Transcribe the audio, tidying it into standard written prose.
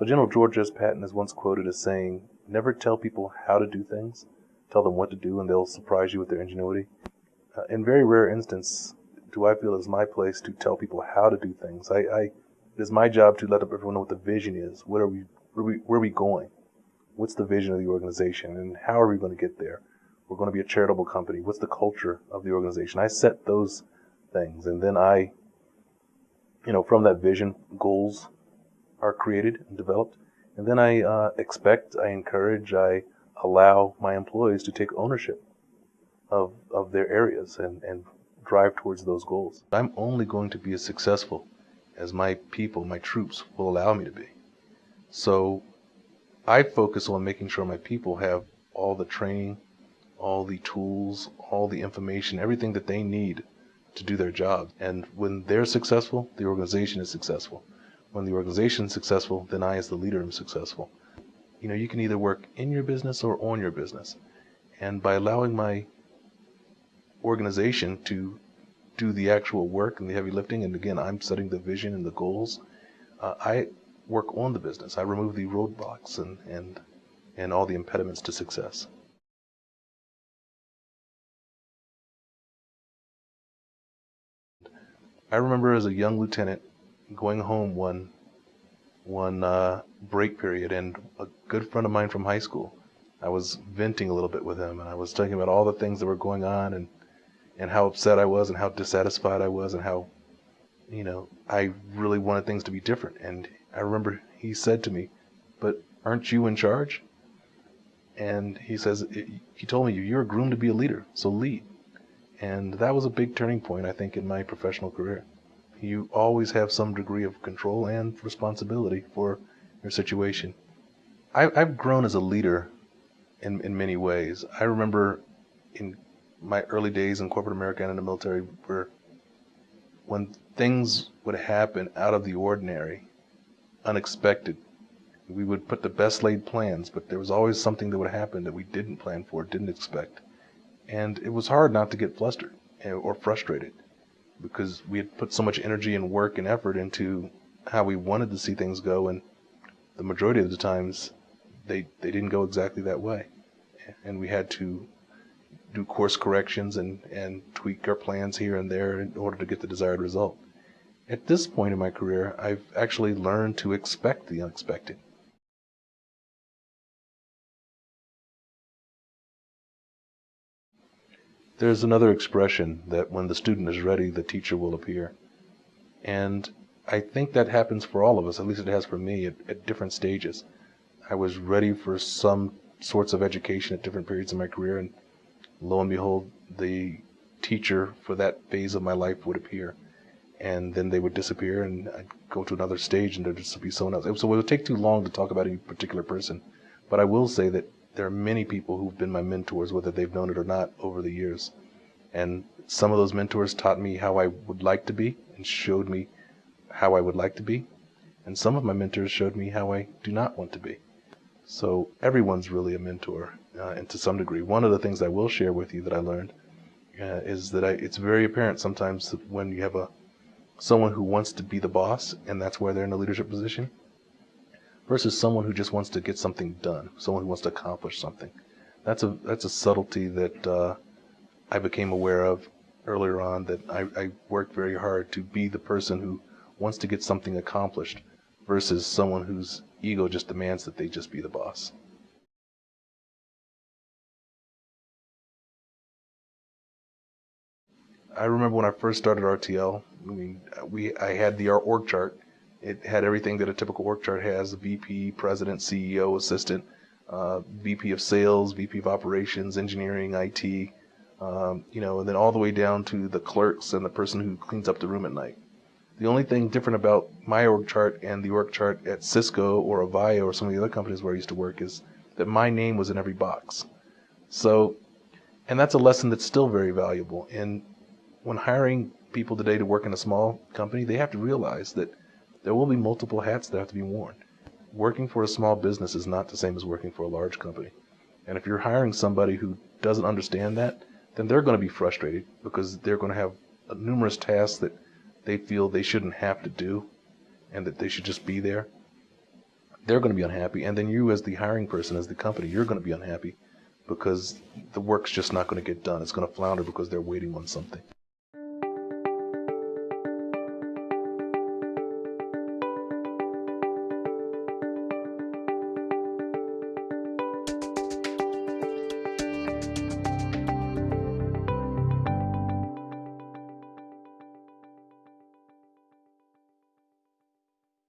So General George S. Patton is once quoted as saying, "Never tell people how to do things. Tell them what to do, and they'll surprise you with their ingenuity." In very rare instance, do I feel it's my place to tell people how to do things. It is my job to let everyone know what the vision is. Where are we going? What's the vision of the organization, and how are we going to get there? We're going to be a charitable company. What's the culture of the organization? I set those things, and then from that vision, goals are created and developed, and then I expect, I encourage, I allow my employees to take ownership of their areas and drive towards those goals. I'm only going to be as successful as my people, my troops, will allow me to be. So I focus on making sure my people have all the training, all the tools, all the information, everything that they need to do their job. And when they're successful, the organization is successful. When the organization is successful, then I as the leader am successful. You can either work in your business or on your business. And by allowing my organization to do the actual work and the heavy lifting, and again, I'm setting the vision and the goals, I work on the business. I remove the roadblocks and all the impediments to success. I remember as a young lieutenant going home one break period, and a good friend of mine from high school, I was venting a little bit with him, and I was talking about all the things that were going on and how upset I was and how dissatisfied I was and how, I really wanted things to be different. And I remember he said to me, "But aren't you in charge?" And he told me, "You're groomed to be a leader, so lead." And that was a big turning point, I think, in my professional career. You always have some degree of control and responsibility for your situation. I've grown as a leader in many ways. I remember in my early days in corporate America and in the military, where when things would happen out of the ordinary, unexpected, we would put the best laid plans, but there was always something that would happen that we didn't plan for, didn't expect. And it was hard not to get flustered or frustrated, because we had put so much energy and work and effort into how we wanted to see things go, and the majority of the times they didn't go exactly that way. And we had to do course corrections and tweak our plans here and there in order to get the desired result. At this point in my career, I've actually learned to expect the unexpected. There's another expression that when the student is ready, the teacher will appear. And I think that happens for all of us, at least it has for me, at different stages. I was ready for some sorts of education at different periods of my career, and lo and behold, the teacher for that phase of my life would appear. And then they would disappear, and I'd go to another stage, and there'd just be someone else. So it would take too long to talk about any particular person. But I will say that there are many people who've been my mentors, whether they've known it or not, over the years. And some of those mentors taught me how I would like to be and showed me how I would like to be. And some of my mentors showed me how I do not want to be. So everyone's really a mentor, and to some degree. One of the things I will share with you that I learned is that it's very apparent sometimes that when you have someone who wants to be the boss, and that's why they're in a leadership position, versus someone who just wants to get something done, someone who wants to accomplish something. That's a subtlety that I became aware of earlier on, that I worked very hard to be the person who wants to get something accomplished versus someone whose ego just demands that they just be the boss. I remember when I first started RTL, I had our org chart. It had everything that a typical org chart has: VP, president, CEO, assistant, VP of sales, VP of operations, engineering, IT, and then all the way down to the clerks and the person who cleans up the room at night. The only thing different about my org chart and the org chart at Cisco or Avaya or some of the other companies where I used to work is that my name was in every box. So, and that's a lesson that's still very valuable. And when hiring people today to work in a small company, they have to realize that there will be multiple hats that have to be worn. Working for a small business is not the same as working for a large company. And if you're hiring somebody who doesn't understand that, then they're going to be frustrated because they're going to have numerous tasks that they feel they shouldn't have to do and that they should just be there. they're going to be unhappy. And then you, as the hiring person, as the company, you're going to be unhappy because the work's just not going to get done. It's going to flounder because they're waiting on something.